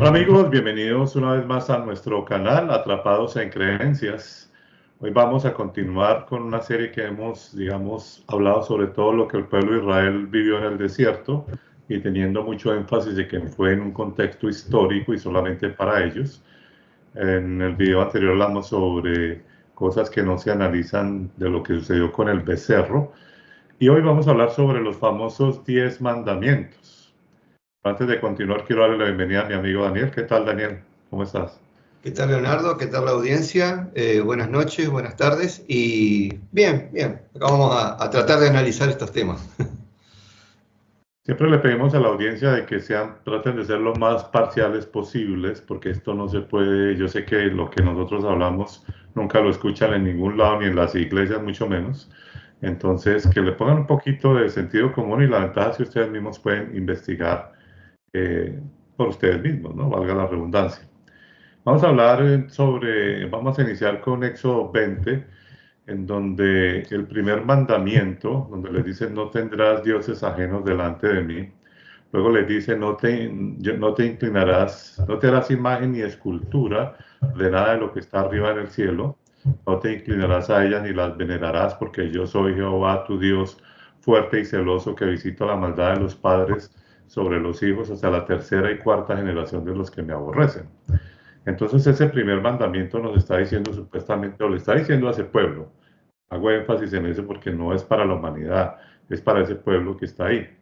Hola amigos, bienvenidos una vez más a nuestro canal Atrapados en Creencias. Hoy vamos a continuar con una serie que hemos, hablado sobre todo lo que el pueblo de Israel vivió en el desierto y teniendo mucho énfasis de que fue en un contexto histórico y solamente para ellos. En el video anterior hablamos sobre cosas que no se analizan de lo que sucedió con el becerro y hoy vamos a hablar sobre los famosos 10 mandamientos. Antes de continuar, quiero darle la bienvenida a mi amigo Daniel. ¿Qué tal, Daniel? ¿Cómo estás? ¿Qué tal, Leonardo? ¿Qué tal la audiencia? Buenas noches, buenas tardes. Y bien, bien. Acá vamos a tratar de analizar estos temas. Siempre le pedimos a la audiencia de que traten de ser lo más parciales posibles, porque esto no se puede, yo sé que lo que nosotros hablamos nunca lo escuchan en ningún lado, ni en las iglesias, mucho menos. Entonces, que le pongan un poquito de sentido común y la ventaja es que ustedes mismos pueden investigar por ustedes mismos, ¿no? Valga la redundancia. Vamos a hablar vamos a iniciar con Éxodo 20, en donde el primer mandamiento, donde les dice no tendrás dioses ajenos delante de mí. Luego les dice no te inclinarás, no te harás imagen ni escultura de nada de lo que está arriba en el cielo. No te inclinarás a ellas ni las venerarás, porque yo soy Jehová tu Dios fuerte y celoso, que visito la maldad de los padres sobre los hijos hasta la tercera y cuarta generación de los que me aborrecen. Entonces ese primer mandamiento nos está diciendo supuestamente, o le está diciendo a ese pueblo, hago énfasis en eso porque no es para la humanidad, es para ese pueblo que está ahí.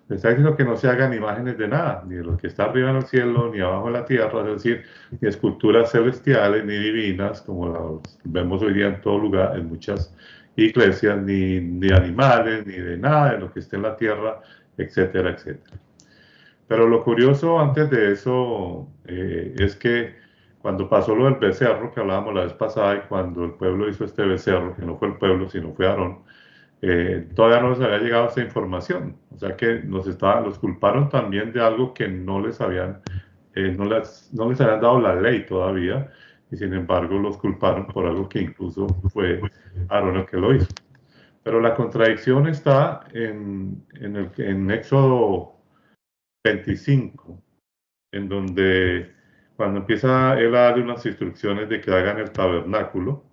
Le está diciendo que no se hagan imágenes de nada, ni de lo que está arriba en el cielo, ni abajo en la tierra, es decir, ni esculturas celestiales, ni divinas, como las vemos hoy día en todo lugar, en muchas iglesias, ni animales, ni de nada de lo que esté en la tierra, etcétera, etcétera. Pero lo curioso antes de eso es que cuando pasó lo del becerro que hablábamos la vez pasada y cuando el pueblo hizo este becerro, que no fue el pueblo sino fue Aarón, todavía no les había llegado esta información. O sea que los culparon también de algo que no les habían dado la ley todavía y sin embargo los culparon por algo que incluso fue Aarón el que lo hizo. Pero la contradicción está en Éxodo 25, en donde cuando empieza él a darle unas instrucciones de que hagan el tabernáculo,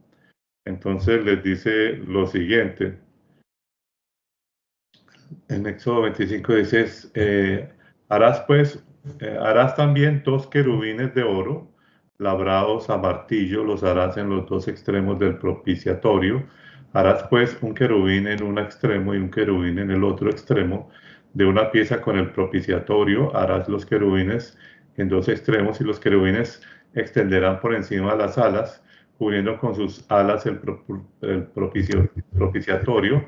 entonces les dice lo siguiente. En Éxodo 25 dices, harás también 2 querubines de oro, labrados a martillo, los harás en los 2 extremos del propiciatorio. Harás pues un querubín en un extremo y un querubín en el otro extremo de una pieza con el propiciatorio. Harás los querubines en 2 extremos y los querubines extenderán por encima de las alas, cubriendo con sus alas el propiciatorio.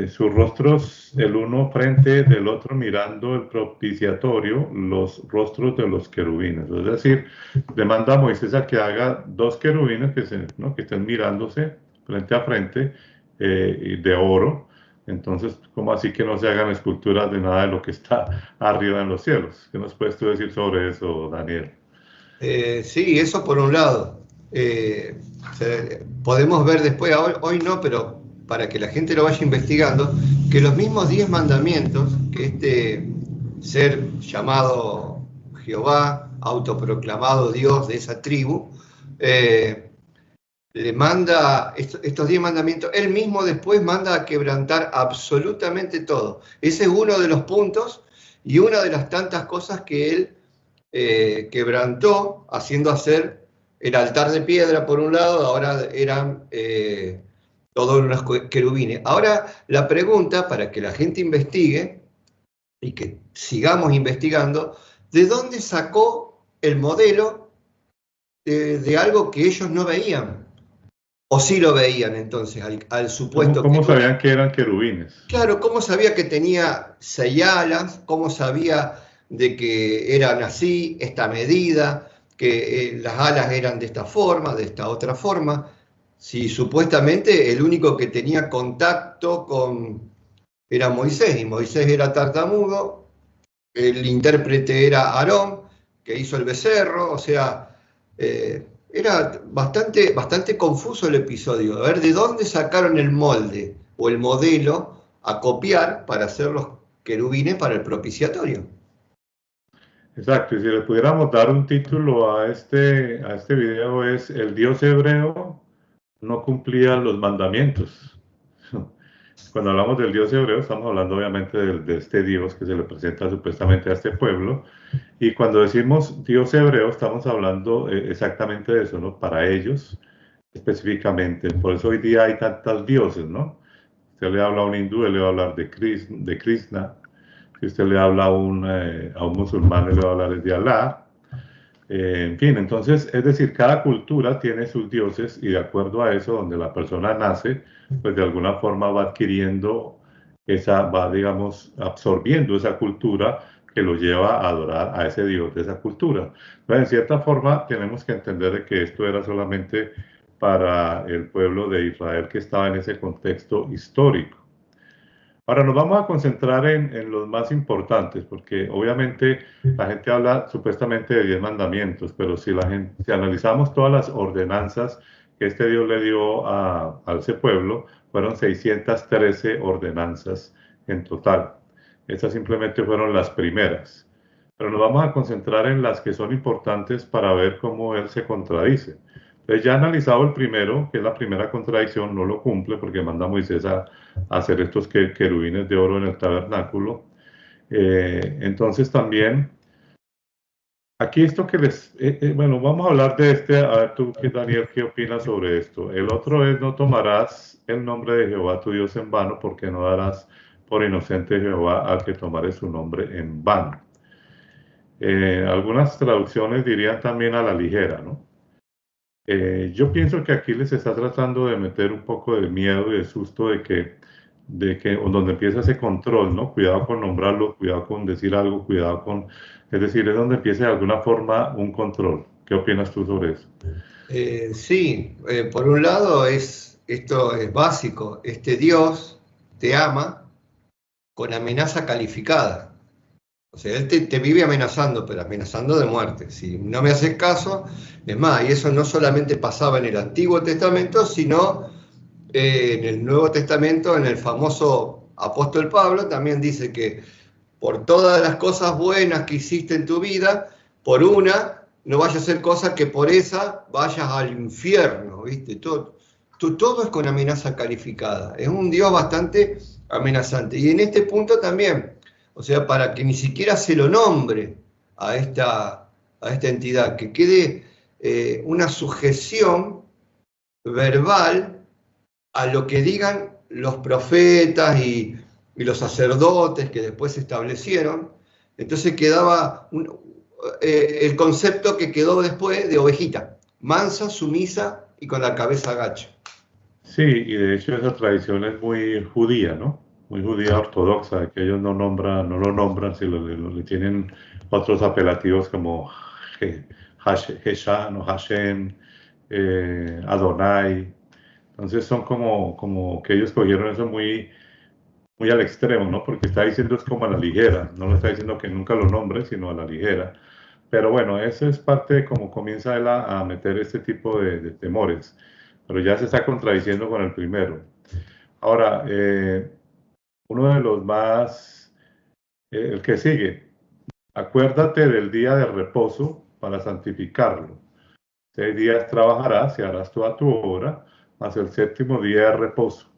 Sus rostros el uno frente del otro mirando el propiciatorio, los rostros de los querubines. Es decir, demanda a Moisés a que haga 2 querubines que estén mirándose frente a frente de oro. Entonces, ¿cómo así que no se hagan esculturas de nada de lo que está arriba en los cielos? ¿Qué nos puedes tú decir sobre eso, Daniel? Sí, eso por un lado. Podemos ver después, hoy no, pero para que la gente lo vaya investigando, que los mismos 10 mandamientos que este ser llamado Jehová, autoproclamado Dios de esa tribu, le manda estos 10 mandamientos, él mismo después manda a quebrantar absolutamente todo. Ese es uno de los puntos y una de las tantas cosas que él quebrantó, haciendo hacer el altar de piedra por un lado, ahora eran todos unos querubines. Ahora la pregunta, para que la gente investigue y que sigamos investigando, ¿de dónde sacó el modelo de algo que ellos no veían? ¿O sí lo veían entonces al supuesto ¿Cómo querubín? sabían que eran querubines? Claro, ¿cómo sabía que tenía 6 alas? ¿Cómo sabía de que eran así, esta medida, que las alas eran de esta forma, de esta otra forma? Si supuestamente el único que tenía contacto era Moisés, y Moisés era tartamudo, el intérprete era Aarón, que hizo el becerro, o sea, era bastante confuso el episodio. A ver, ¿de dónde sacaron el molde o el modelo a copiar para hacer los querubines para el propiciatorio? Exacto, y si le pudiéramos dar un título a este video es El Dios hebreo no cumplía los mandamientos. Cuando hablamos del Dios hebreo, estamos hablando obviamente de este Dios que se le presenta supuestamente a este pueblo. Y cuando decimos Dios hebreo, estamos hablando exactamente de eso, ¿no? Para ellos específicamente. Por eso hoy día hay tantos dioses, ¿no? Usted le habla a un hindú, él le va a hablar de Krishna. Si usted le habla a un musulmán, él le va a hablar de Alá. En fin, entonces, es decir, cada cultura tiene sus dioses y de acuerdo a eso, donde la persona nace, pues de alguna forma va adquiriendo digamos, absorbiendo esa cultura que lo lleva a adorar a ese dios de esa cultura. Entonces, en cierta forma, tenemos que entender de que esto era solamente para el pueblo de Israel que estaba en ese contexto histórico. Ahora nos vamos a concentrar en los más importantes, porque obviamente la gente habla supuestamente de 10 mandamientos, pero si analizamos todas las ordenanzas que este Dios le dio a ese pueblo, fueron 613 ordenanzas en total. Estas simplemente fueron las primeras. Pero nos vamos a concentrar en las que son importantes para ver cómo él se contradice. Entonces ya analizado el primero, que es la primera contradicción, no lo cumple porque manda a Moisés a hacer estos querubines de oro en el tabernáculo. Entonces también, aquí esto que bueno, vamos a hablar de este, a ver tú, Daniel, ¿qué opinas sobre esto? El otro es, no tomarás el nombre de Jehová tu Dios en vano, porque no darás por inocente Jehová al que tomare su nombre en vano. Algunas traducciones dirían también a la ligera, ¿no? Yo pienso que aquí les está tratando de meter un poco de miedo y de susto o donde empieza ese control, ¿no? Cuidado con nombrarlo, cuidado con decir algo, cuidado con... Es decir, es donde empieza de alguna forma un control. ¿Qué opinas tú sobre eso? Sí, por un lado esto es básico, este Dios te ama con amenaza calificada. O sea, él te vive amenazando, pero amenazando de muerte. Si no me haces caso, es más, y eso no solamente pasaba en el Antiguo Testamento, sino en el Nuevo Testamento, en el famoso apóstol Pablo, también dice que por todas las cosas buenas que hiciste en tu vida, por una, no vayas a hacer cosas que por esa vayas al infierno, ¿viste? Todo es con amenaza calificada. Es un Dios bastante amenazante. Y en este punto también, o sea, para que ni siquiera se lo nombre a esta entidad, que quede una sujeción verbal a lo que digan los profetas y los sacerdotes que después se establecieron. Entonces quedaba el concepto que quedó después de ovejita, mansa, sumisa y con la cabeza agacha. Sí, y de hecho esa tradición es muy judía, ¿no? Muy judía ortodoxa, que ellos no lo nombran, si le tienen otros apelativos como Heshan o Hashem, Adonai. Entonces son como que ellos cogieron eso muy al extremo, ¿no? Porque está diciendo es como a la ligera, no lo está diciendo que nunca lo nombre, sino a la ligera. Pero bueno, eso es parte de cómo comienza él a meter este tipo de temores, pero ya se está contradiciendo con el primero. Ahora, uno de los más, el que sigue, acuérdate del día de reposo para santificarlo. 6 días trabajarás y harás toda tu obra, mas el séptimo día de reposo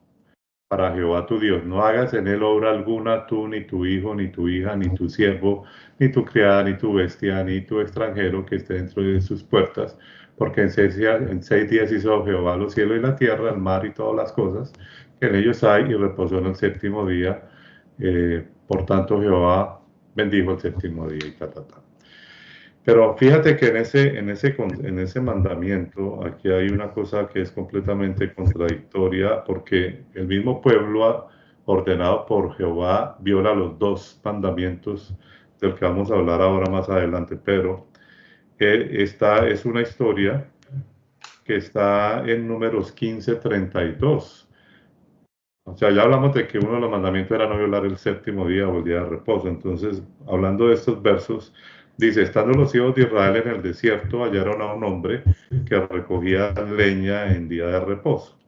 para Jehová tu Dios. No hagas en él obra alguna, tú, ni tu hijo, ni tu hija, ni tu siervo, ni tu criada, ni tu bestia, ni tu extranjero que esté dentro de sus puertas, porque en seis días hizo Jehová los cielos y la tierra, el mar y todas las cosas que en ellos hay, y reposó en el séptimo día. Por tanto, Jehová bendijo el séptimo día y ta, ta, ta. Pero fíjate que en ese mandamiento, aquí hay una cosa que es completamente contradictoria, porque el mismo pueblo ordenado por Jehová viola los 2 mandamientos del que vamos a hablar ahora más adelante, pero esta es una historia que está en Números 15:32. O sea, ya hablamos de que uno de los mandamientos era no violar el séptimo día o el día de reposo. Entonces, hablando de estos versos, dice, estando los hijos de Israel en el desierto, hallaron a un hombre que recogía leña en día de reposo.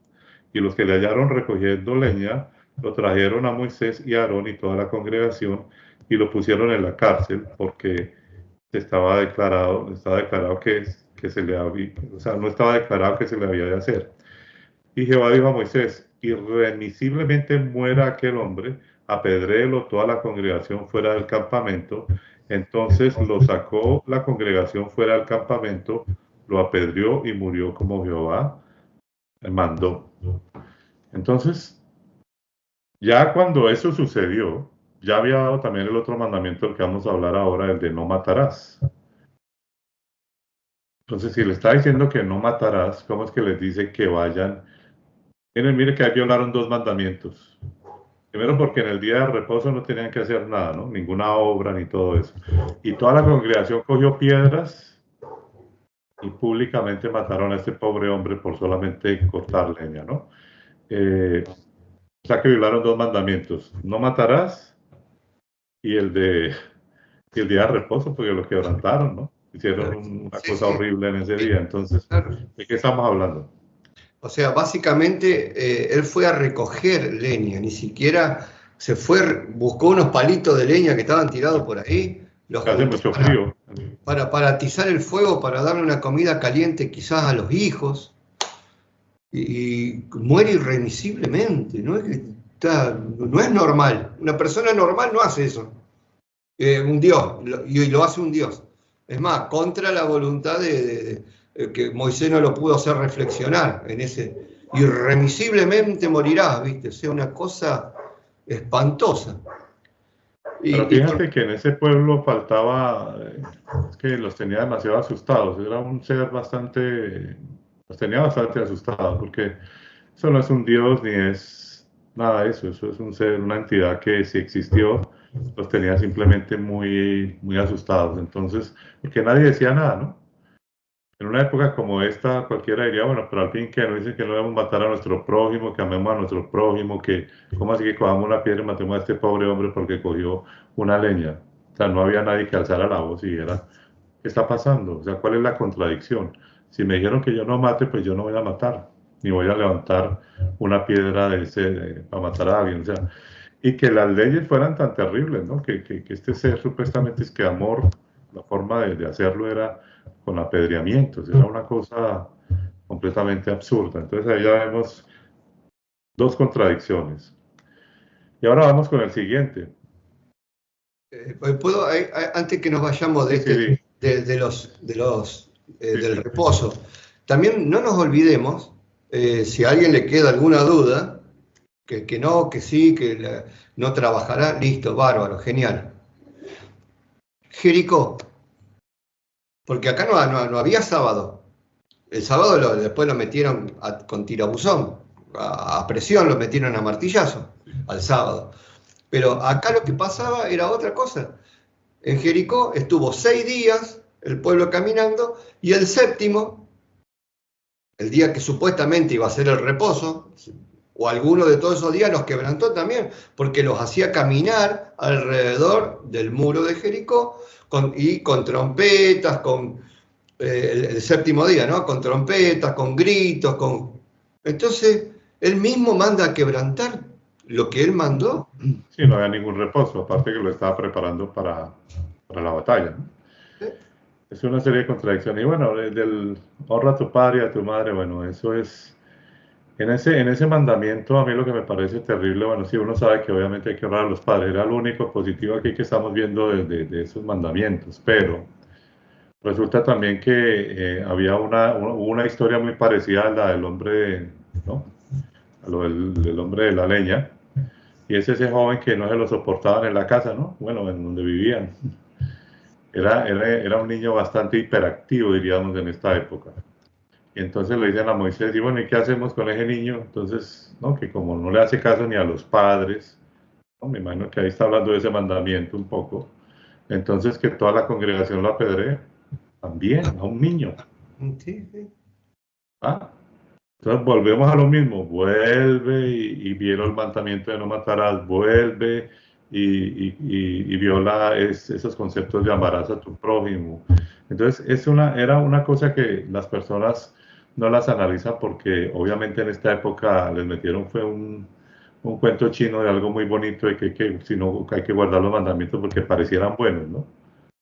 Y los que le hallaron recogiendo leña, lo trajeron a Moisés y a Aarón y toda la congregación y lo pusieron en la cárcel porque estaba declarado que se le había, o sea, no estaba declarado que se le había de hacer. Y Jehová dijo a Moisés, irremisiblemente muera aquel hombre, apedréelo toda la congregación fuera del campamento. Entonces lo sacó la congregación fuera del campamento, lo apedreó y murió como Jehová mandó. Entonces, ya cuando eso sucedió, ya había dado también el otro mandamiento del que vamos a hablar ahora, el de no matarás. Entonces, si le está diciendo que no matarás, ¿cómo es que les dice que vayan? Miren, mire que ahí violaron dos mandamientos. Primero porque en el día de reposo no tenían que hacer nada, ¿no? Ninguna obra ni todo eso. Y toda la congregación cogió piedras y públicamente mataron a este pobre hombre por solamente cortar leña, ¿no? O sea que violaron dos mandamientos. No matarás y el día de reposo porque lo quebrantaron, ¿no? Hicieron una Sí, cosa sí, horrible en ese día. Entonces, claro. ¿de qué estamos hablando? O sea, básicamente él fue a recoger leña, ni siquiera se fue, buscó unos palitos de leña que estaban tirados por ahí, los Que hace juntó mucho frío. para atizar el fuego, para darle una comida caliente quizás a los hijos, y muere irremisiblemente, ¿no? No es normal, una persona normal no hace eso, un dios, y lo hace un dios. Es más, contra la voluntad que Moisés no lo pudo hacer reflexionar en ese irremisiblemente morirás, ¿viste? O sea, una cosa espantosa. Pero Y fíjate que en ese pueblo faltaba, es que los tenía demasiado asustados. Era un ser bastante, los tenía bastante asustados, porque eso no es un dios ni es nada de eso. Eso es un ser, una entidad que si existió, los tenía simplemente muy, muy asustados. Entonces, porque nadie decía nada, ¿no? En una época como esta, cualquiera diría, bueno, pero al fin que nos dicen que no debemos matar a nuestro prójimo, que amemos a nuestro prójimo, que cómo así que cojamos una piedra y matemos a este pobre hombre porque cogió una leña. O sea, no había nadie que alzara la voz y dijera, ¿qué está pasando? O sea, ¿cuál es la contradicción? Si me dijeron que yo no mate, pues yo no voy a matar, ni voy a levantar una piedra para matar a alguien. O sea, y que las leyes fueran tan terribles, ¿no? Que este ser supuestamente es que amor, la forma de hacerlo era con apedreamientos, era una cosa completamente absurda. Entonces ahí ya vemos dos contradicciones. Y ahora vamos con el siguiente. ¿puedo, antes que nos vayamos Sí, sí, sí, del sí, reposo, también no nos olvidemos, si a alguien le queda alguna duda, que no, que sí, no trabajará, listo, bárbaro, genial. Jericó, porque acá no había sábado. El sábado después lo metieron con tirabuzón, a presión lo metieron a martillazo al sábado. Pero acá lo que pasaba era otra cosa. En Jericó estuvo 6 días el pueblo caminando y el séptimo, el día que supuestamente iba a ser el reposo, o alguno de todos esos días los quebrantó también, porque los hacía caminar alrededor del muro de Jericó y con trompetas, con el séptimo día, ¿no? Con trompetas, con gritos, Entonces, él mismo manda a quebrantar lo que él mandó. sí, no había ningún reposo, aparte que lo estaba preparando para la batalla, ¿no? Es una serie de contradicciones. Y bueno, del honra a tu padre y a tu madre, bueno, eso es, en ese mandamiento a mí lo que me parece terrible, bueno, sí, uno sabe que obviamente hay que honrar a los padres, era lo único positivo aquí que estamos viendo de esos mandamientos, pero resulta también que había una historia muy parecida a la del hombre, ¿no? A lo del hombre de la leña, y es ese joven que no se lo soportaban en la casa, ¿no? Bueno, en donde vivían. Era un niño bastante hiperactivo, diríamos, en esta época. Y entonces le dicen a Moisés, y bueno, ¿y qué hacemos con ese niño? Entonces, ¿no? Que como no le hace caso ni a los padres, ¿no? Me imagino que ahí está hablando de ese mandamiento un poco. Entonces, que toda la congregación lo apedree, también, a un niño. Sí, sí. ¿Ah? Entonces volvemos a lo mismo, vuelve y viola el mandamiento de no matarás, vuelve y viola esos conceptos de amarás a tu prójimo. Entonces era una cosa que las personas no las analizan porque obviamente en esta época les metieron fue un cuento chino de algo muy bonito de que si no hay que guardar los mandamientos porque parecieran buenos, ¿no?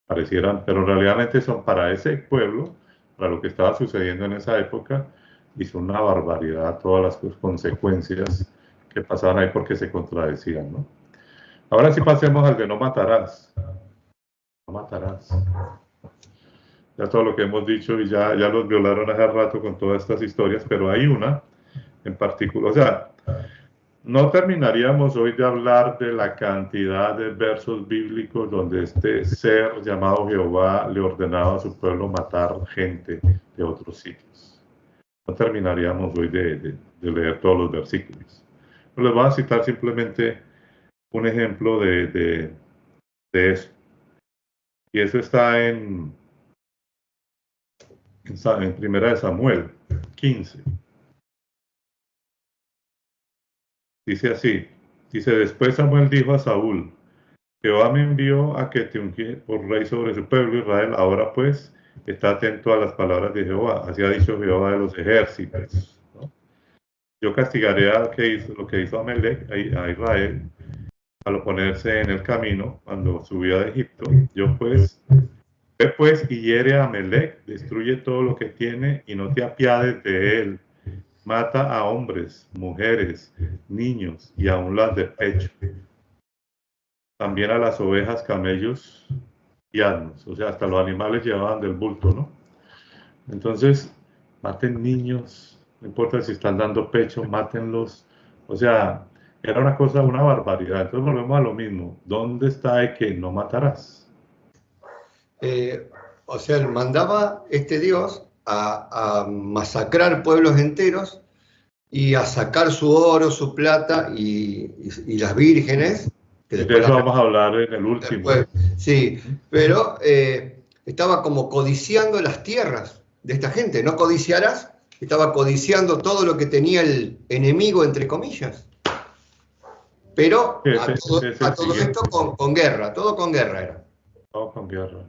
parecieran, pero realmente son para ese pueblo, para lo que estaba sucediendo en esa época, y son una barbaridad todas las consecuencias que pasaban ahí porque se contradecían, ¿no? Ahora sí pasemos al de no matarás. No matarás. Ya todo lo que hemos dicho y ya los violaron hace rato con todas estas historias, pero hay una en particular, o sea, no terminaríamos hoy de hablar de la cantidad de versos bíblicos donde este ser llamado Jehová le ordenaba a su pueblo matar gente de otros sitios. No terminaríamos hoy de leer todos los versículos. Pero les voy a citar simplemente un ejemplo de eso. Y eso está en Primera de Samuel 15. Dice así, dice, después Samuel dijo a Saúl, Jehová me envió a que te ungiera por rey sobre su pueblo Israel, ahora pues está atento a las palabras de Jehová, así ha dicho Jehová de los ejércitos, ¿no? Yo castigaré a lo que hizo Amalek, a Israel, al oponerse en el camino cuando subía de Egipto. Ve pues y hiere a Amalek, destruye todo lo que tiene y no te apiades de él. Mata a hombres, mujeres, niños y aun las de pecho. También a las ovejas, camellos y asnos. O sea, hasta los animales llevaban del bulto, ¿no? Entonces, maten niños, no importa si están dando pecho, mátenlos. O sea, era una cosa, una barbaridad. Entonces volvemos a lo mismo. ¿Dónde está el que no matarás? O sea, mandaba este Dios a masacrar pueblos enteros y a sacar su oro, su plata y las vírgenes. Que de eso vamos a hablar en el último. Después, sí, pero estaba como codiciando las tierras de esta gente. No codiciarás, estaba codiciando todo lo que tenía el enemigo, entre comillas. Pero a todo esto con guerra, todo con guerra era. Todo con guerra.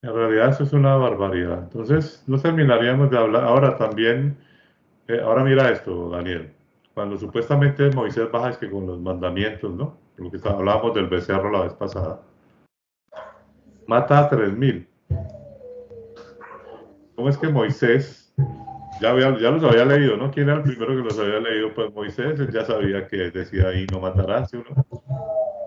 En realidad eso es una barbaridad. Entonces no terminaríamos de hablar. Ahora también, ahora mira esto, Daniel. Cuando supuestamente Moisés baja es que con los mandamientos, ¿no? Lo que hablábamos del becerro la vez pasada. Mata a 3,000. ¿Cómo es que Moisés, ya los había leído, ¿no? ¿Quién era el primero que los había leído? Pues Moisés, él ya sabía que decía ahí no matarás, ¿sí o no?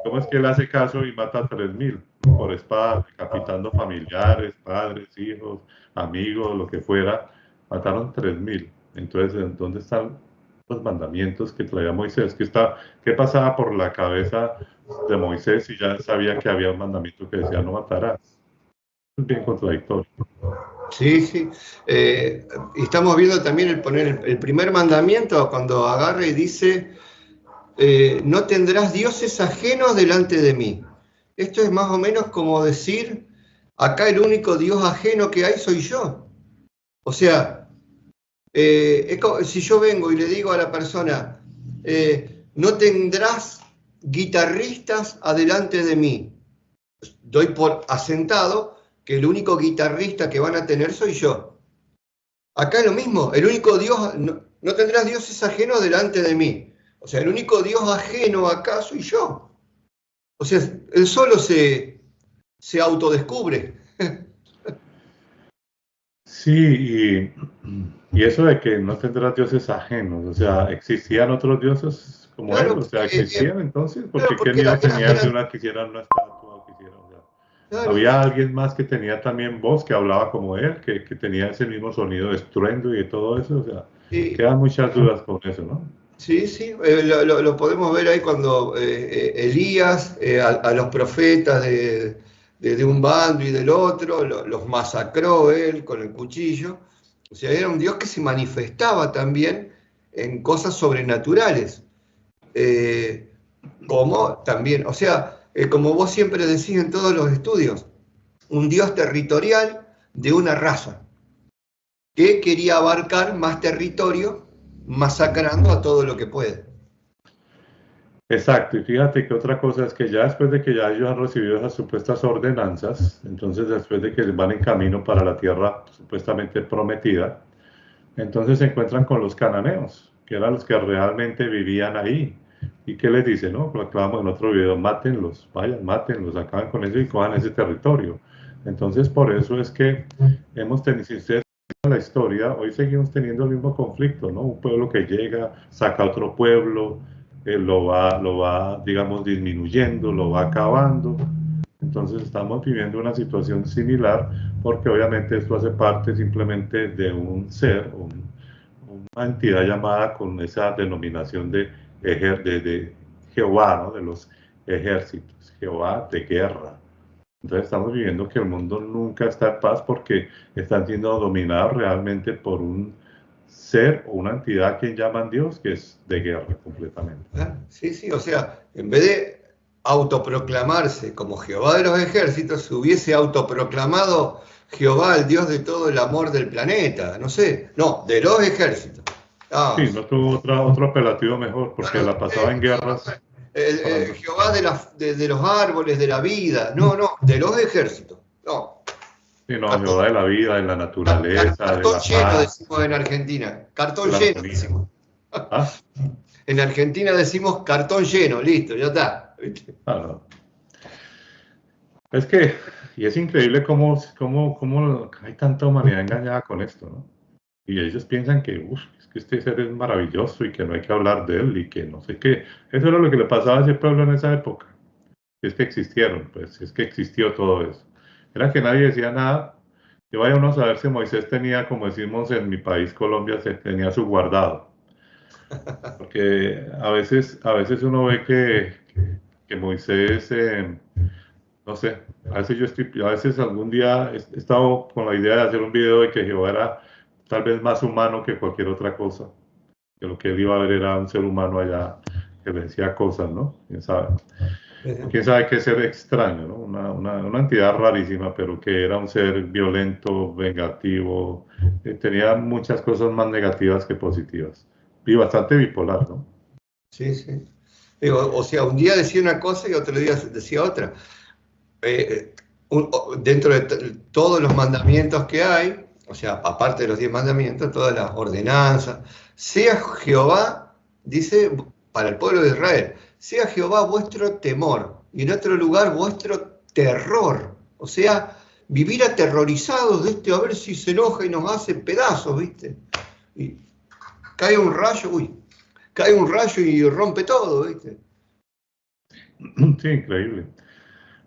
¿Cómo es que él hace caso y mata a 3,000 por espada, decapitando familiares, padres, hijos, amigos, lo que fuera? Mataron 3,000. Entonces, ¿dónde están los mandamientos que traía Moisés? ¿Qué pasaba por la cabeza de Moisés si ya sabía que había un mandamiento que decía no matarás? Es bien contradictorio. Sí, sí. Estamos viendo también el primer mandamiento cuando agarra y dice... no tendrás dioses ajenos delante de mí. Esto es más o menos como decir, acá el único Dios ajeno que hay soy yo. O sea, si yo vengo y le digo a la persona, no tendrás guitarristas adelante de mí, doy por asentado que el único guitarrista que van a tener soy yo. Acá es lo mismo, el único Dios, no tendrás dioses ajenos delante de mí. O sea, el único Dios ajeno acá soy yo. O sea, él solo se autodescubre. Sí, y eso de que no tendrás dioses ajenos, o sea, ¿existían otros dioses como Claro, él? O sea, ¿existían entonces? claro, Porque ¿qué miedo tenía de una que hiciera una estatua o que hiciera? O sea, claro, ¿había alguien más que tenía también voz, que hablaba como él, que tenía ese mismo sonido de estruendo y de todo eso? O sea, sí, quedan muchas dudas con eso, ¿no? sí, sí, lo podemos ver ahí cuando Elías a los profetas de un bando y del otro los masacró él con el cuchillo. O sea, era un Dios que se manifestaba también en cosas sobrenaturales. Como también, o sea, como vos siempre decís en todos los estudios, un Dios territorial de una raza que quería abarcar más territorio masacrando a todo lo que puede. Exacto, y fíjate que otra cosa es que ya después de que ya ellos han recibido esas supuestas ordenanzas, entonces después de que van en camino para la tierra supuestamente prometida, entonces se encuentran con los cananeos, que eran los que realmente vivían ahí, ¿Y qué les dice? No, lo acabamos en otro video, mátenlos, vayan, mátenlos, acaben con eso y cojan ese territorio. Entonces, por eso es que hemos tenido, si ustedes ven la historia, hoy seguimos teniendo el mismo conflicto, ¿no? Un pueblo que llega, saca a otro pueblo, lo va, digamos, disminuyendo, lo va acabando. Entonces estamos viviendo una situación similar porque obviamente esto hace parte simplemente de un ser, una entidad llamada con esa denominación de Jehová, ¿no? De los ejércitos, Jehová de guerra. Entonces estamos viviendo que el mundo nunca está en paz porque están siendo dominados realmente por un ser o una entidad que llaman Dios, que es de guerra completamente. Sí, sí, o sea, en vez de autoproclamarse como Jehová de los ejércitos, se hubiese autoproclamado Jehová, el Dios de todo el amor del planeta, no sé, no, de los ejércitos. Ah, Sí, no tuvo otro apelativo mejor porque la pasaba en guerras. Jehová de los árboles, de la vida, no, no, de los ejércitos, no. Sí, no, Cartón, Jehová de la vida, de la naturaleza, de cartón la lleno, paz, decimos en Argentina, de cartón la lleno, armonía. decimos. ¿Ah? En Argentina decimos cartón lleno, listo, ya está. Ah, no. Es que, y es increíble cómo hay tanta humanidad engañada con esto, ¿no? Y ellos piensan que, uff, es que este ser es maravilloso y que no hay que hablar de él y que no sé qué. Eso era lo que le pasaba a ese pueblo en esa época. Si es que existieron, pues, si es que existió todo eso. Era que nadie decía nada. Y vaya uno a saber si Moisés tenía, como decimos en mi país, Colombia, se tenía su guardado. Porque a veces uno ve que Moisés, no sé, a veces algún día he estado con la idea de hacer un video de que Jehová era tal vez más humano que cualquier otra cosa, que lo que él iba a ver era un ser humano allá que le decía cosas, ¿no? ¿Quién sabe? O quién sabe qué ser extraño, ¿no? Una entidad rarísima, pero que era un ser violento, vengativo, tenía muchas cosas más negativas que positivas. Y bastante bipolar, ¿no? Sí, sí. Digo, o sea, un día decía una cosa y otro día decía otra. Dentro de todos los mandamientos que hay, o sea, aparte de los 10 mandamientos, todas las ordenanzas, sea Jehová, dice para el pueblo de Israel, sea Jehová vuestro temor, y en otro lugar vuestro terror. O sea, vivir aterrorizados de a ver si se enoja y nos hace pedazos, ¿viste? Y cae un rayo, cae un rayo y rompe todo, ¿viste? Sí, increíble.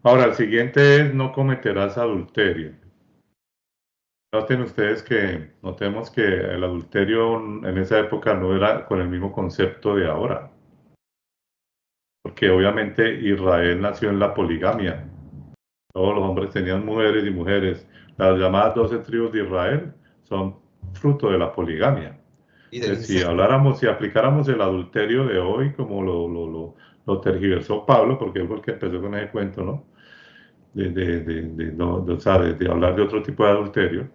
Ahora, el siguiente es no cometerás adulterio. Notemos que el adulterio en esa época no era con el mismo concepto de ahora, porque obviamente Israel nació en la poligamia. Todos los hombres tenían mujeres y mujeres. Las llamadas 12 tribus de Israel son fruto de la poligamia. Y del Entonces, si incesto. habláramos, si aplicáramos el adulterio de hoy, como lo tergiversó Pablo, porque él fue el que empezó con ese cuento, ¿no? O sea, de hablar de otro tipo de adulterio,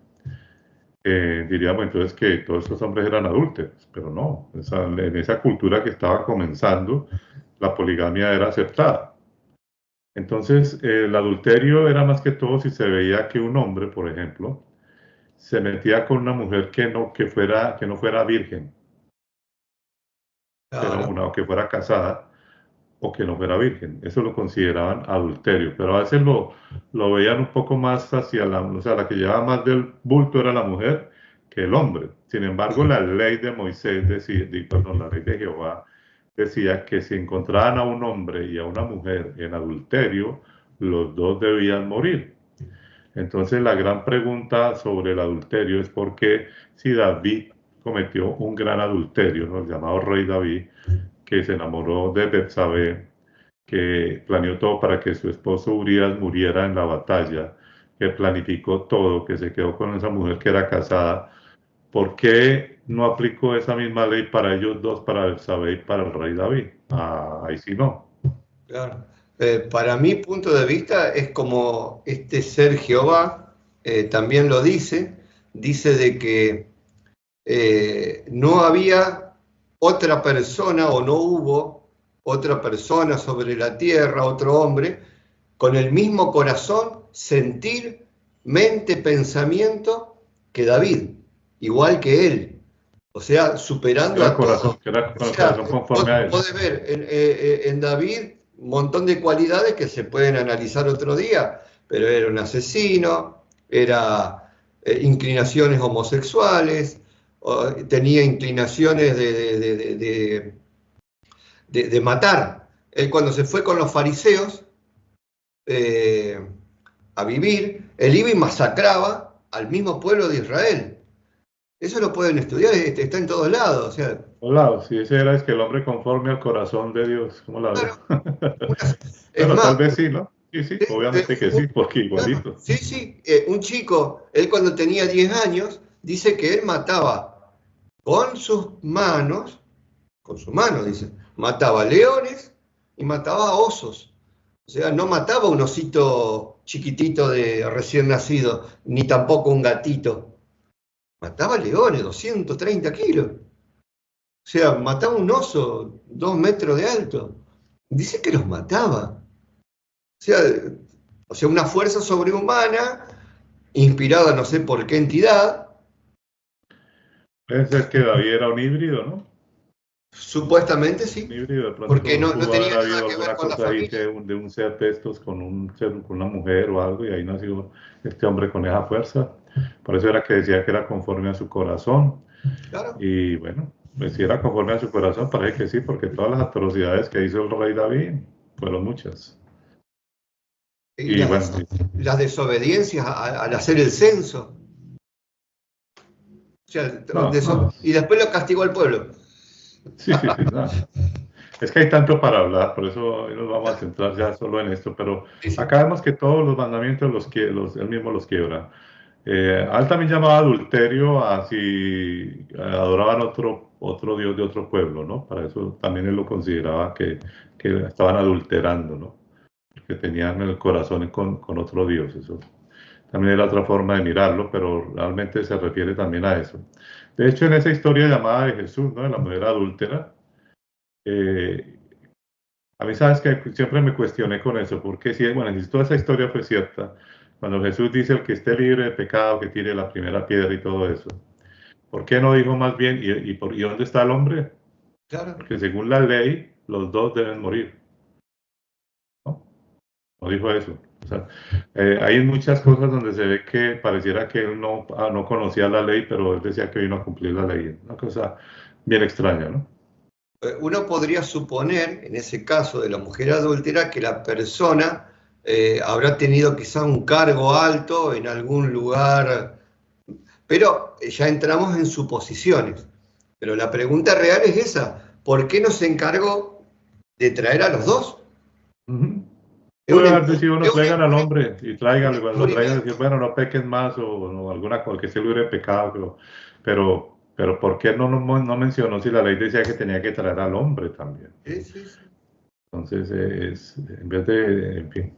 diríamos entonces que todos estos hombres eran adúlteros, pero no, en esa cultura que estaba comenzando, la poligamia era aceptada. Entonces, el adulterio era más que todo si se veía que un hombre, por ejemplo, se metía con una mujer que no fuera virgen, Claro. o que fuera casada, o que no fuera virgen. Eso lo consideraban adulterio, pero a veces lo veían un poco más hacia o sea, la que llevaba más del bulto era la mujer que el hombre. Sin embargo, la ley de Moisés perdón, la ley de Jehová decía que si encontraban a un hombre y a una mujer en adulterio, los dos debían morir. Entonces, la gran pregunta sobre el adulterio es por qué si David cometió un gran adulterio, ¿no? El llamado rey David, que se enamoró de Betsabé, que planeó todo para que su esposo Urias muriera en la batalla, que planificó todo, que se quedó con esa mujer que era casada. ¿Por qué no aplicó esa misma ley para ellos dos, para Betsabé y para el rey David? Ah, ahí sí no. Claro. Para mi punto de vista es como este ser Jehová también lo dice de que no había otra persona o no hubo otra persona sobre la tierra, otro hombre, con el mismo corazón, sentir, mente, pensamiento que David, igual que él. O sea, superando a todos. Que era O con el sea, corazón conforme a él. podés ver en David un montón de cualidades que se pueden analizar otro día, pero era un asesino, era inclinaciones homosexuales, tenía inclinaciones de matar. Él cuando se fue con los fariseos eh, a vivir, él iba y masacraba al mismo pueblo de Israel. Eso lo pueden estudiar, está en todos lados. O sea, Hola, si ese era es que el hombre conforme al corazón de Dios, ¿cómo la ve? claro, una- es Bueno, tal más, vez sí, ¿no? Sí, sí, obviamente que sí, porque igualito. sí, sí, un chico, él cuando tenía 10 años, dice que él mataba con sus manos, con su mano, dice, mataba leones y mataba osos. O sea, no mataba un osito chiquitito de recién nacido, ni tampoco un gatito. Mataba leones, 230 kilos. O sea, mataba un oso 2 metros de alto. Dice que los mataba. Sea, o sea, una fuerza sobrehumana, inspirada no sé por qué entidad, Puede ser que David era un híbrido, ¿no? supuestamente Un sí, híbrido, de porque pronto no pudo haber tenía nada habido que ver alguna con la cosa ahí familia. de un ser de estos con con una mujer o algo, y ahí nació este hombre con esa fuerza. Por eso era que decía que era conforme a su corazón. Claro. Y bueno, pues si era conforme a su corazón, parece que sí, porque todas las atrocidades que hizo el rey David fueron muchas. Y Y bueno, las desobediencias al hacer el censo. O sea, no, no, y después lo castigó al pueblo. sí, sí, sí, no. Es que hay tanto para hablar, por eso hoy nos vamos a centrar ya solo en esto, pero Sí, sí. acá vemos que todos los mandamientos él mismo los quiebra. A él también llamaba adulterio a si adoraban otro Dios de otro pueblo, ¿no? Para eso también él lo consideraba que estaban adulterando, ¿no? Que tenían el corazón con otro Dios. Eso también era otra forma de mirarlo, pero realmente se refiere también a eso. De hecho, en esa historia llamada de Jesús, ¿no? De la mujer adúltera, eh, a mí sabes que siempre me cuestioné con eso, porque si, bueno, si toda esa historia fue cierta, cuando Jesús dice el que esté libre de pecado, que tire la primera piedra y todo eso, ¿por qué no dijo más bien, y dónde está el hombre? Claro. Porque según la ley, los dos deben morir, ¿no? No dijo eso. O sea, hay muchas cosas donde se ve que pareciera que él no conocía la ley, pero él decía que vino a cumplir la ley. Una cosa bien extraña, ¿no? Uno podría suponer, en ese caso de la mujer adúltera, que la persona habrá tenido quizá un cargo alto en algún lugar, pero ya entramos en suposiciones. Pero la pregunta real es esa, ¿por qué no se encargó de traer a los dos? Ujú. Es Puede haber decidido, bueno, traigan al un hombre y tráiganlo, cuando lo traigan, decir, encubrimiento. bueno, no peques más o alguna cosa que se libre de pecado, pero ¿por qué no mencionó si la ley decía que tenía que traer al hombre también? Sí, sí, sí. Entonces, en vez de, en fin.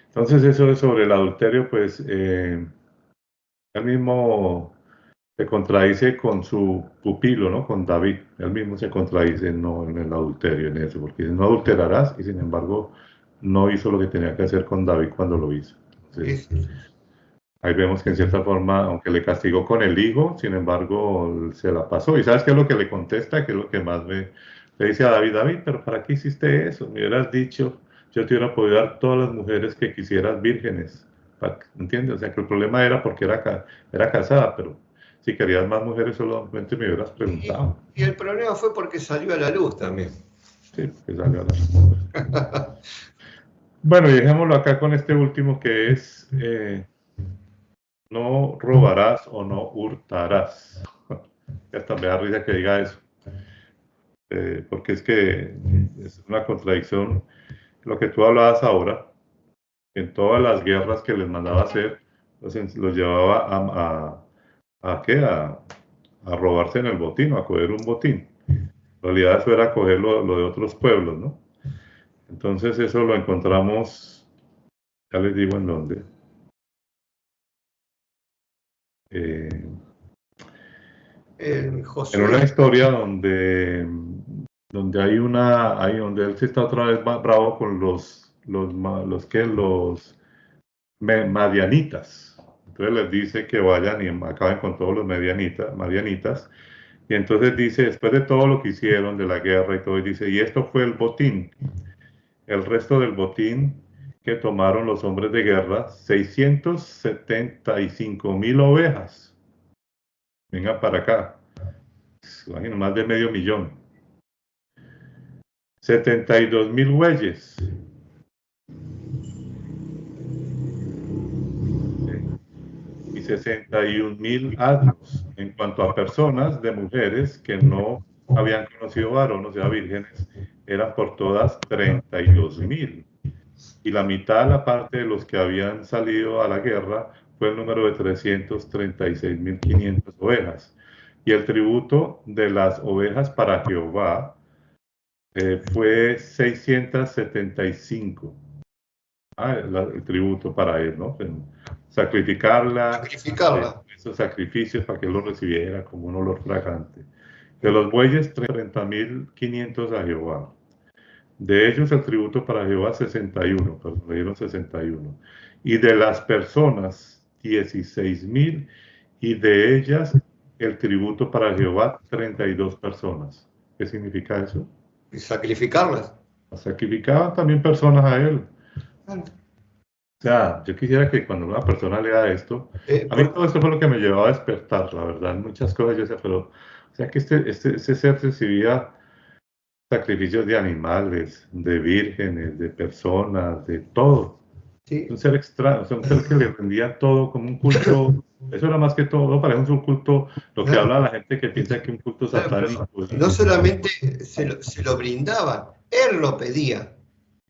Entonces, eso es sobre el adulterio, pues, él mismo se contradice con su pupilo, ¿no? Con David. Él mismo se contradice no, en el adulterio, en eso, porque dice, no adulterarás, y sin embargo, no hizo lo que tenía que hacer con David cuando lo hizo. Sí, Entonces, sí, sí. ahí vemos que en cierta forma, aunque le castigó con el hijo, sin embargo, se la pasó. ¿Y sabes qué es lo que le contesta? Que es lo que más le dice a David, David, pero ¿para qué hiciste eso? Me hubieras dicho, yo te hubiera podido dar todas las mujeres que quisieras vírgenes. ¿Entiendes? O sea, que el problema era porque era casada, pero si querías más mujeres solamente me hubieras preguntado. Y el problema fue porque salió a la luz también. Sí, porque salió a la... Bueno, y dejémoslo acá con este último que es no robarás o no hurtarás. Hasta me da risa que diga eso, porque es que es una contradicción. Lo que tú hablabas ahora, en todas las guerras que les mandaba hacer, los llevaba ¿qué? A robarse en el botín o a coger un botín. En realidad eso era coger lo de otros pueblos, ¿no? Entonces eso lo encontramos, ya les digo en dónde. Eh, en una Josué, historia donde donde él se está otra vez bravo con los madianitas. Entonces les dice que vayan y acaben con todos los madianitas, Y entonces dice, después de todo lo que hicieron, de la guerra y todo, dice, y esto fue el botín. El resto del botín que tomaron los hombres de guerra, 675.000 ovejas. Venga para acá. Imagino, más de 500.000. 72.000 bueyes. Y 61.000 asnos. En cuanto a personas de mujeres que no habían conocido varón, o sea, vírgenes, eran por todas 32.000. Y la mitad de la parte de los que habían salido a la guerra fue el número de 336.500 ovejas. Y el tributo de las ovejas para Jehová fue 675. El tributo para él, ¿no? Sacrificarla, esos sacrificios para que él lo recibiera como un olor fragante. De los bueyes, 30.500 a Jehová. De ellos el tributo para Jehová 61, pero le dieron 61. Y de las personas 16.000, y de ellas el tributo para Jehová 32 personas. ¿Qué significa eso? Y sacrificarlas. Sacrificaban también personas a él. O sea, yo quisiera que cuando una persona lea esto, a mí todo esto fue lo que me llevaba a despertar, la verdad, muchas cosas yo decía, pero, o sea, que ese ser recibía sacrificios de animales, de vírgenes, de personas, de todo. Sí. Un ser extraño, o sea, un ser que le rendía todo como un culto. Eso era más que todo, parece un culto, lo que habla la gente que piensa que un culto satánico. No solamente se lo brindaban, él lo pedía.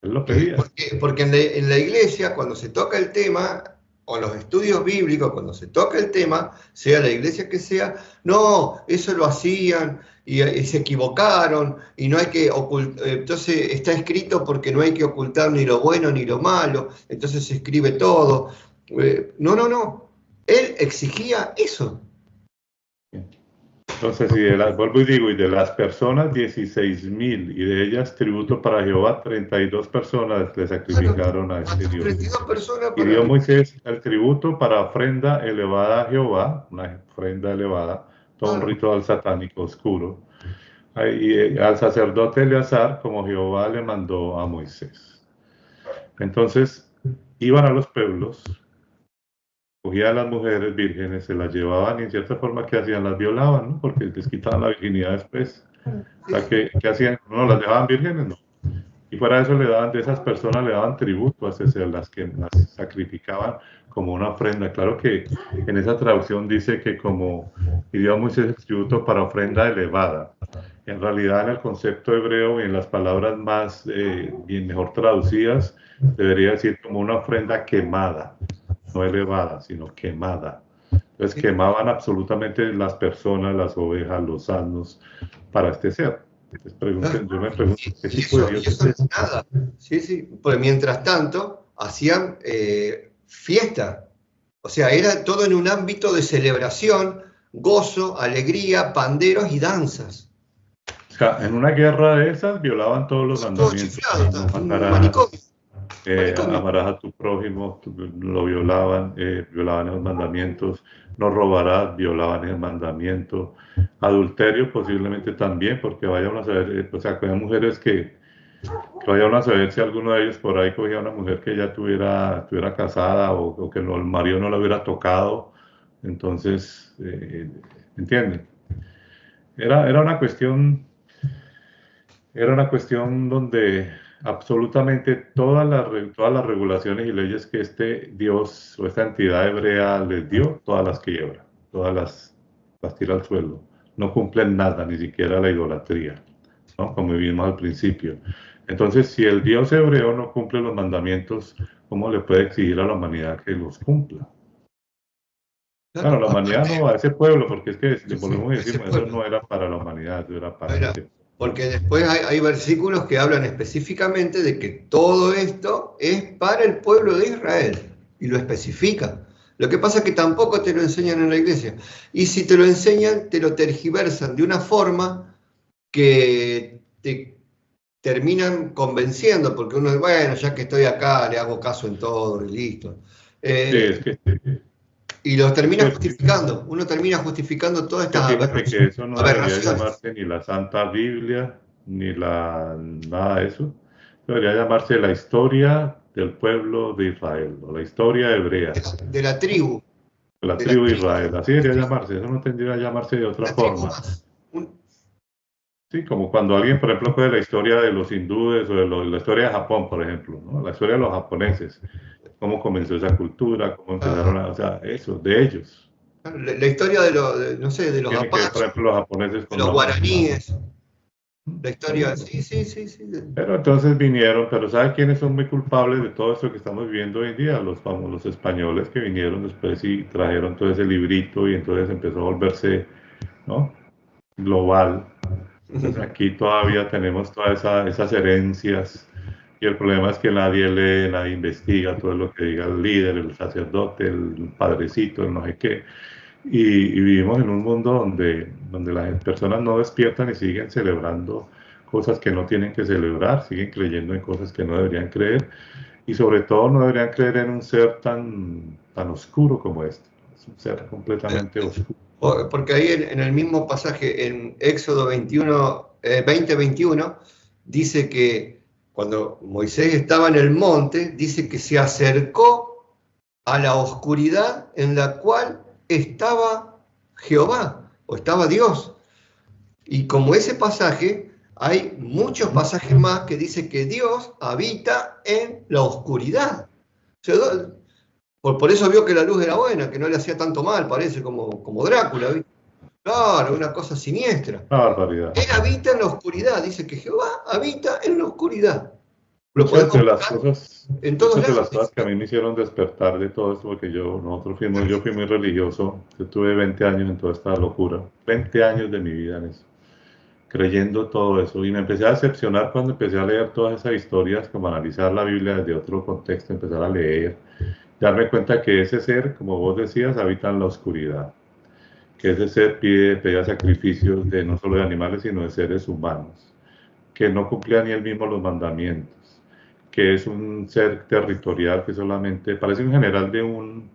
Él lo pedía. Porque en la iglesia, cuando se toca el tema, o en los estudios bíblicos, cuando se toca el tema, sea la iglesia que sea, no, eso lo hacían y se equivocaron y no hay que ocultar, entonces está escrito porque no hay que ocultar ni lo bueno ni lo malo, entonces se escribe todo. No, él exigía eso. Entonces, vuelvo y digo, y de las personas 16.000, y de ellas tributo para Jehová, 32 personas le sacrificaron a este Dios. 32 personas y dio Moisés el tributo para ofrenda elevada a Jehová, una ofrenda elevada, todo un ritual satánico oscuro, y al sacerdote Eleazar, como Jehová le mandó a Moisés. Entonces, iban a los pueblos, cogían a las mujeres vírgenes, se las llevaban y en cierta forma, ¿qué hacían? Las violaban, ¿no? Porque les quitaban la virginidad después. O sea, ¿qué hhacían? ¿No las dejaban vírgenes? No. Y fuera de eso, de esas personas le daban tributo a las que las sacrificaban como una ofrenda. Claro que en esa traducción dice que como dio Moisés el tributo para ofrenda elevada. En realidad, en el concepto hebreo y en las palabras más bien mejor traducidas, debería decir como una ofrenda quemada. No elevada, sino quemada. Entonces quemaban absolutamente las personas, las ovejas, los asnos para este ser. Entonces yo me pregunto, ¿qué tipo de Dios es ese? Nada. Sí, pues mientras tanto hacían fiesta. O sea, era todo en un ámbito de celebración, gozo, alegría, panderos y danzas. O sea, en una guerra de esas violaban todos los mandamientos. Amarás a tu prójimo, lo violaban esos mandamientos, no robarás, violaban ese mandamiento, adulterio posiblemente también, porque vayan a saber, o sea, había mujeres que vayan a saber si alguno de ellos por ahí cogía una mujer que ya estuviera casada o que el marido no la hubiera tocado, entonces, ¿entienden? Era una cuestión donde absolutamente todas las regulaciones y leyes que este Dios o esta entidad hebrea les dio, todas las quiebra, todas las tira al suelo. No cumplen nada, ni siquiera la idolatría, ¿no? Como vimos al principio. Entonces, si el Dios hebreo no cumple los mandamientos, ¿cómo le puede exigir a la humanidad que los cumpla? Claro, la humanidad no, a ese pueblo, porque es que, le volvemos a decir, eso no era para la humanidad, eso era para ese pueblo. Porque después hay versículos que hablan específicamente de que todo esto es para el pueblo de Israel, y lo especifica. Lo que pasa es que tampoco te lo enseñan en la iglesia. Y si te lo enseñan, te lo tergiversan de una forma que te terminan convenciendo, porque uno dice, bueno, ya que estoy acá, le hago caso en todo y listo. Sí, es que Y lo termina Pues, justificando, uno termina justificando todas que estas fíjate que eso no debería aberraciones. llamarse ni la Santa Biblia, ni nada de eso. Debería llamarse la historia del pueblo de Israel, o la historia hebrea, De la tribu, la de la tribu de tribu, Israel. Así debería llamarse, eso no tendría que llamarse de otra la tribu forma. más. Sí, como cuando alguien, por ejemplo, coge la historia de los hindúes o la historia de Japón, por ejemplo, ¿no? La historia de los japoneses, cómo comenzó esa cultura, cómo empezaron Ah, a, o sea, eso, de ellos. la historia no sé, de los Tienen que ver, por apaches, ejemplo, los japoneses de con los guaraníes, la por historia, eso. sí, sí, sí, sí. Pero entonces vinieron, pero ¿sabe quiénes son muy culpables de todo esto que estamos viviendo hoy en día? Los famosos españoles que vinieron después y trajeron todo ese librito y entonces empezó a volverse, ¿no? Global. Entonces aquí todavía tenemos todas esas herencias y el problema es que nadie lee, nadie investiga todo lo que diga el líder, el sacerdote, el padrecito, el no sé qué. Y vivimos en un mundo donde las personas no despiertan y siguen celebrando cosas que no tienen que celebrar, siguen creyendo en cosas que no deberían creer y sobre todo no deberían creer en un ser tan oscuro como este. Es un ser completamente oscuro. Porque ahí en el mismo pasaje, en Éxodo 21, 20-21, dice que cuando Moisés estaba en el monte, dice que se acercó a la oscuridad en la cual estaba Jehová o estaba Dios. Y como ese pasaje, hay muchos pasajes más que dice que Dios habita en la oscuridad. O sea, por eso vio que la luz era buena, que no le hacía tanto mal, parece como Drácula, ¿viste? Claro, una cosa siniestra. Una barbaridad. Él habita en la oscuridad, dice que Jehová habita en la oscuridad. Lo Muchas podemos de las buscar cosas, en todos muchas de lados. las cosas que a mí me hicieron despertar de todo esto, porque yo fui muy religioso, yo tuve 20 años en toda esta locura, 20 años de mi vida en eso, creyendo todo eso, y me empecé a decepcionar cuando empecé a leer todas esas historias, como analizar la Biblia desde otro contexto, empezar a leer, darme cuenta que ese ser, como vos decías, habita en la oscuridad, que ese ser pedía sacrificios de no solo de animales, sino de seres humanos, que no cumplía ni él mismo los mandamientos, que es un ser territorial que solamente parece un general de un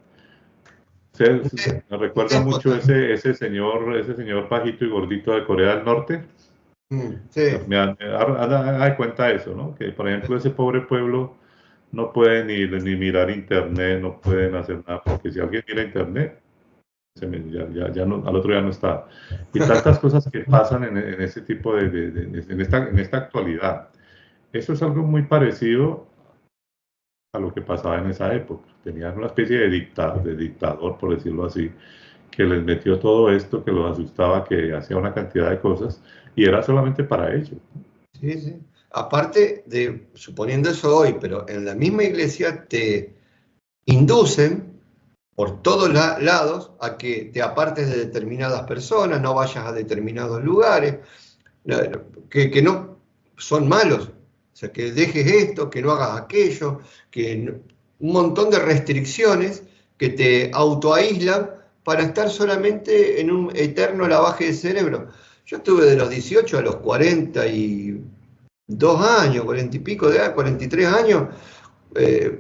ser, me Un recuerda mucho déspota. ese señor bajito y gordito de Corea del Norte. Sí. Da de cuenta eso, ¿no? Que por ejemplo ese pobre pueblo no puede ni mirar internet, no pueden hacer nada, porque si alguien mira internet, ya no, al otro día no está. Y tantas cosas que pasan en ese tipo en esta actualidad. Eso es algo muy parecido a lo que pasaba en esa época. Tenían una especie de dictador, por decirlo así, que les metió todo esto, que los asustaba, que hacía una cantidad de cosas, y era solamente para ellos. Sí, sí. Aparte de, suponiendo eso hoy, pero en la misma iglesia te inducen por todos lados a que te apartes de determinadas personas, no vayas a determinados lugares, que no son malos, o sea, que dejes esto, que no hagas aquello, un montón de restricciones que te autoaíslan para estar solamente en un eterno lavaje de cerebro. Yo estuve de los 18 a los 42 años, 40 y pico de edad, 43 años, eh,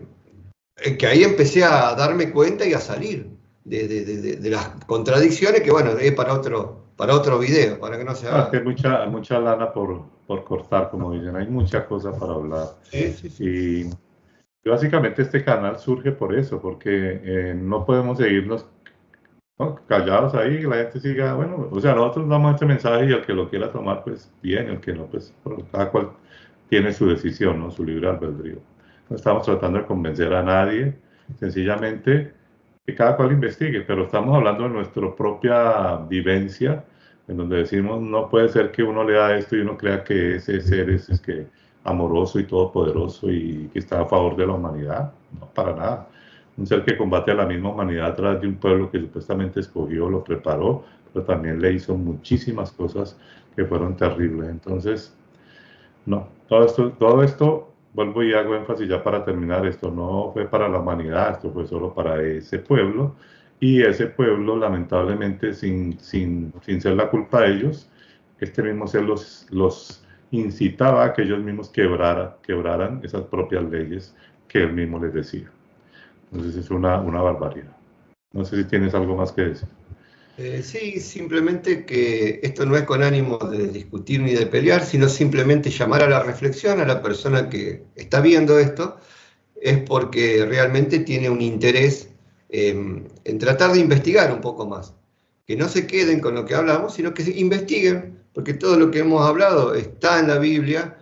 que ahí empecé a darme cuenta y a salir de las contradicciones, que bueno, es para otro video, para que no se Es haga. que hay mucha lana por cortar, como dicen, hay mucha cosa para hablar. Sí, sí, sí. Y básicamente este canal surge por eso, porque no podemos seguirnos, ¿no?, callados ahí, que la gente siga, bueno, o sea, nosotros damos este mensaje y el que lo quiera tomar, pues bien, el que no, pues cada cual tiene su decisión, ¿no? Su libre albedrío. No estamos tratando de convencer a nadie, sencillamente que cada cual investigue, pero estamos hablando de nuestra propia vivencia, en donde decimos, no puede ser que uno lea esto y uno crea que ese ser es que amoroso y todopoderoso y que está a favor de la humanidad, no, para nada. Un ser que combate a la misma humanidad a través de un pueblo que supuestamente escogió, lo preparó, pero también le hizo muchísimas cosas que fueron terribles. Entonces, no, todo esto, vuelvo y hago énfasis ya para terminar, esto no fue para la humanidad, esto fue solo para ese pueblo, y ese pueblo, lamentablemente, sin ser la culpa de ellos, este mismo ser los incitaba a que ellos mismos quebraran esas propias leyes que él mismo les decía. Entonces es una barbaridad. No sé si tienes algo más que decir. Sí, simplemente que esto no es con ánimo de discutir ni de pelear, sino simplemente llamar a la reflexión a la persona que está viendo esto, es porque realmente tiene un interés en tratar de investigar un poco más. Que no se queden con lo que hablamos, sino que investiguen, porque todo lo que hemos hablado está en la Biblia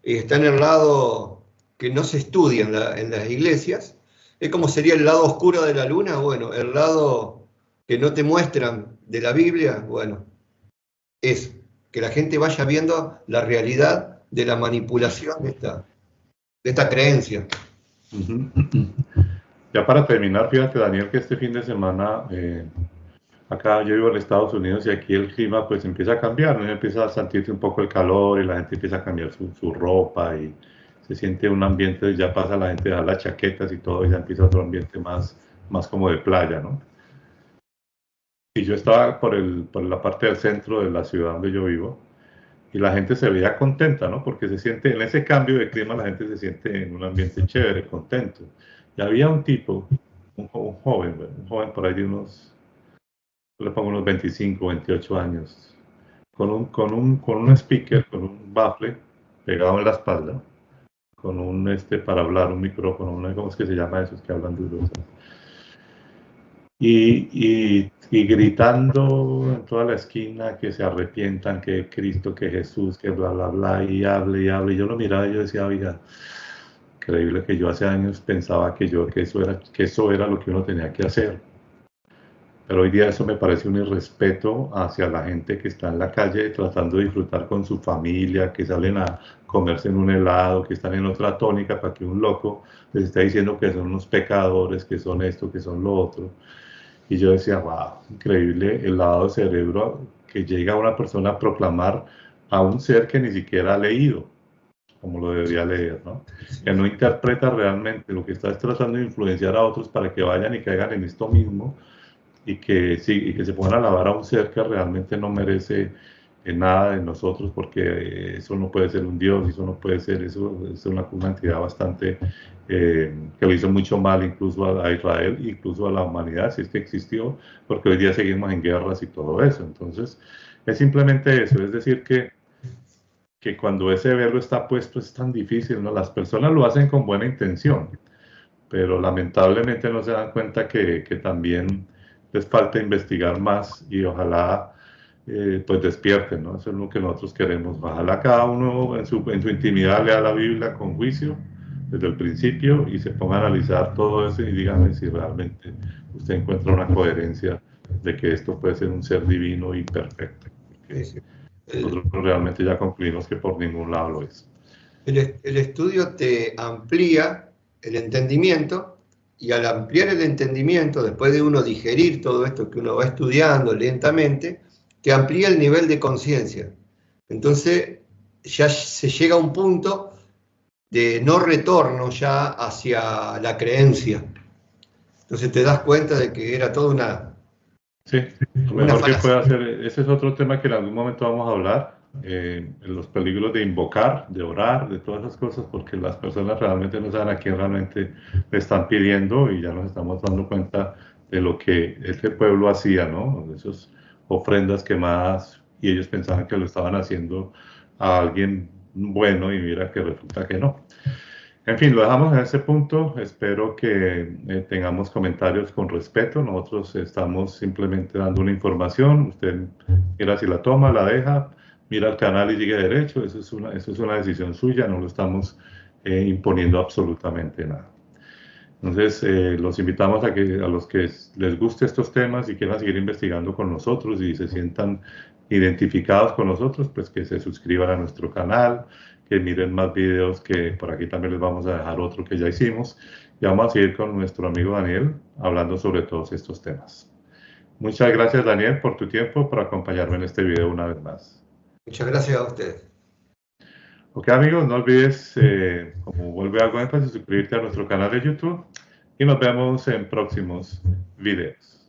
y está en el lado que no se estudia en las iglesias. Es como sería el lado oscuro de la luna, bueno, el lado que no te muestran de la Biblia, bueno, es que la gente vaya viendo la realidad de la manipulación de esta creencia. Ujú. Ya para terminar, fíjate, Daniel, que este fin de semana, acá yo vivo en Estados Unidos y aquí el clima pues empieza a cambiar, ¿no? Empieza a sentirse un poco el calor y la gente empieza a cambiar su ropa y se siente un ambiente, ya pasa la gente a las chaquetas y todo, y ya empieza otro ambiente más como de playa, ¿no? Y yo estaba por la parte del centro de la ciudad donde yo vivo y la gente se veía contenta, ¿no? Porque se siente, en ese cambio de clima la gente se siente en un ambiente chévere, contento. Y había un tipo, un joven, bueno, un joven por ahí de unos, le pongo unos 25, 28 años, con un speaker, con un baffle pegado en la espalda, con un para hablar, un micrófono, ¿cómo es que se llama esos que hablan duro? Y gritando en toda la esquina que se arrepientan, que Cristo, que Jesús, que bla, bla, bla, y hable, y hable. Y yo lo miraba y yo decía, oiga, increíble que yo hace años pensaba que eso era lo que uno tenía que hacer. Pero hoy día eso me parece un irrespeto hacia la gente que está en la calle tratando de disfrutar con su familia, que salen a comerse en un helado, que están en otra tónica para que un loco les está diciendo que son unos pecadores, que son esto, que son lo otro. Y yo decía, wow, increíble el lavado de cerebro que llega a una persona a proclamar a un ser que ni siquiera ha leído, como lo debería leer, ¿no? Que no interpreta realmente, lo que está es tratando de influenciar a otros para que vayan y caigan en esto mismo y que, sí, y que se pongan a alabar a un ser que realmente no merece nada de nosotros, porque eso no puede ser un Dios, eso no puede ser, eso es una entidad bastante que lo hizo mucho mal incluso a Israel, incluso a la humanidad, si es que existió, porque hoy día seguimos en guerras y todo eso. Entonces, es simplemente eso, es decir, que cuando ese verbo está puesto es tan difícil, ¿no? Las personas lo hacen con buena intención, pero lamentablemente no se dan cuenta que también les falta investigar más y ojalá pues despierten, ¿no? Eso es lo que nosotros queremos. Ojalá cada uno en su intimidad lea la Biblia con juicio desde el principio y se ponga a analizar todo eso y dígame si realmente usted encuentra una coherencia de que esto puede ser un ser divino y perfecto. Porque El, nosotros realmente ya concluimos que por ningún lado lo es. el estudio te amplía el entendimiento y al ampliar el entendimiento, después de uno digerir todo esto que uno va estudiando lentamente, te amplía el nivel de conciencia. Entonces ya se llega a un punto de no retorno ya hacia la creencia. Entonces te das cuenta de que era toda Sí, lo una mejor que puede falacia. hacer, ese es otro tema que en algún momento vamos a hablar, los peligros de invocar, de orar, de todas esas cosas, porque las personas realmente no saben a quién realmente le están pidiendo y ya nos estamos dando cuenta de lo que este pueblo hacía, ¿no? De esas ofrendas quemadas y ellos pensaban que lo estaban haciendo a alguien bueno y mira que resulta que no. En fin, lo dejamos en ese punto. Espero que tengamos comentarios con respeto. Nosotros estamos simplemente dando una información. Usted mira si la toma, la deja, mira el canal y sigue derecho. Eso es una decisión suya. No lo estamos imponiendo absolutamente nada. Entonces, los invitamos a los que les guste estos temas y quieran seguir investigando con nosotros y se sientan identificados con nosotros, pues que se suscriban a nuestro canal, que miren más videos, que por aquí también les vamos a dejar otro que ya hicimos. Y vamos a seguir con nuestro amigo Daniel hablando sobre todos estos temas. Muchas gracias, Daniel, por tu tiempo, por acompañarme en este video una vez más. Muchas gracias a ustedes. Ok, amigos, no olvides, como vuelve algo énfasis, suscribirte a nuestro canal de YouTube y nos vemos en próximos videos.